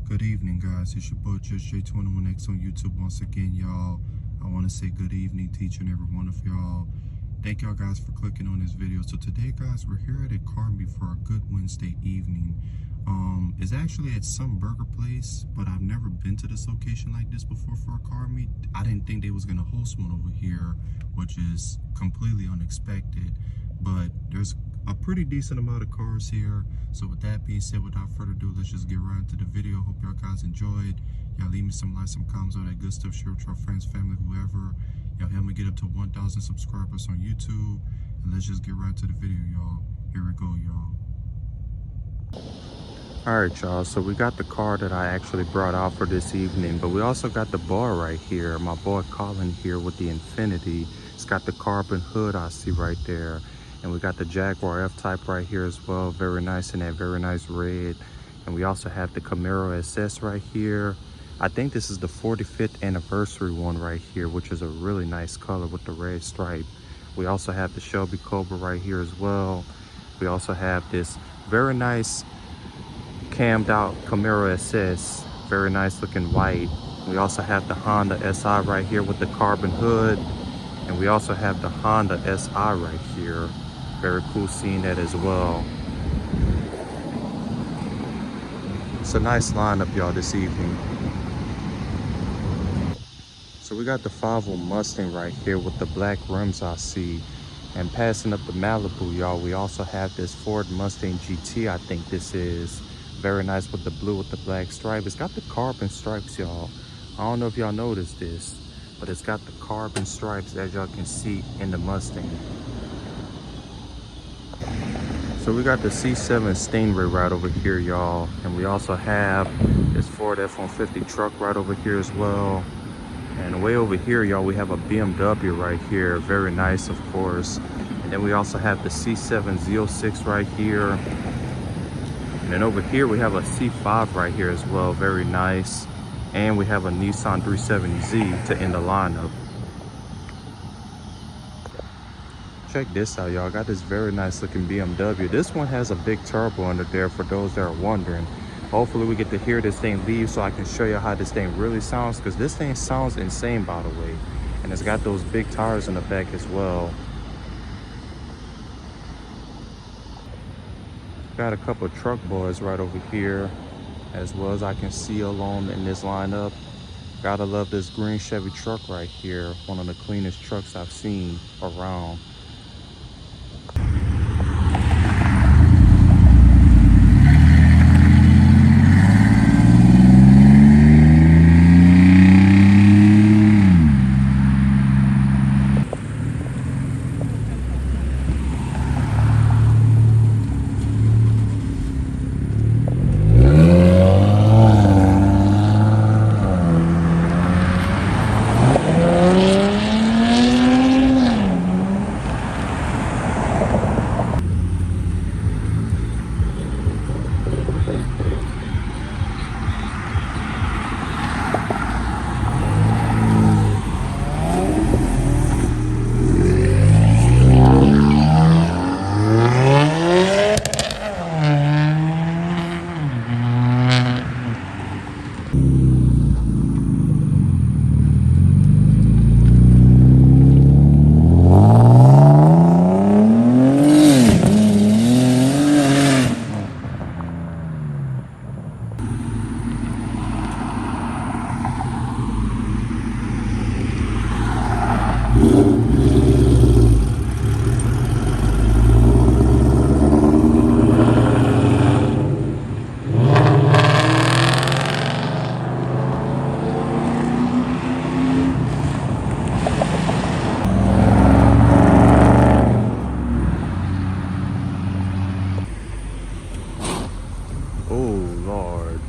Good evening, guys. It's your boy Just J21X on YouTube once again, y'all. I want to say good evening to each and every one of y'all. Thank y'all guys for clicking on this video. So today, guys, we're here at a car meet for a good Wednesday evening. It's actually at some burger place, but I've never been to this location like this before for a car meet. I didn't think they was gonna host one over here, which is completely unexpected. But there's a pretty decent amount of cars here. So with that being said, without further ado, let's just get right into the video. Hope y'all guys enjoyed. Y'all leave me some likes, some comments, all that good stuff. Share with your friends, family, whoever. Y'all help me get up to 1,000 subscribers on YouTube. And let's just get right to the video, y'all. Here we go, y'all. All right, y'all, so we got the car that I actually brought out for this evening, but we also got the bar right here. My boy Colin here with the Infinity. It's got the carbon hood I see right there. And we got the Jaguar F-Type right here as well. Very nice in that very nice red. And we also have the Camaro SS right here. I think this is the 45th anniversary one right here, which is a really nice color with the red stripe. We also have the Shelby Cobra right here as well. We also have this very nice cammed out Camaro SS, very nice looking white. We also have the Honda SI right here with the carbon hood, and we also have the Honda SI right here. Very cool seeing that as well. It's a nice lineup, y'all, this evening. So we got the 5.0 Mustang right here with the black rims I see. And passing up the Malibu, y'all, we also have this Ford Mustang GT, I think this is. Very nice with the blue with the black stripe. It's got the carbon stripes, y'all. I don't know if y'all noticed this, but it's got the carbon stripes, as y'all can see in the Mustang. So we got the C7 Stingray right over here, y'all. And we also have this Ford F-150 truck right over here as well. And way over here, y'all, we have a BMW right here. Very nice, of course. And then we also have the C7 Z06 right here. And then over here, we have a C5 right here as well. Very nice. And we have a Nissan 370Z to end the lineup. Check this out, y'all. Got this very nice looking BMW. This one has a big turbo under there for those that are wondering. Hopefully we get to hear this thing leave so I can show you how this thing really sounds, because this thing sounds insane, by the way. And it's got those big tires in the back as well. Got a couple of truck boys right over here, as well as I can see alone in this lineup. Gotta love this green Chevy truck right here. One of the cleanest trucks I've seen around. Oh Lord,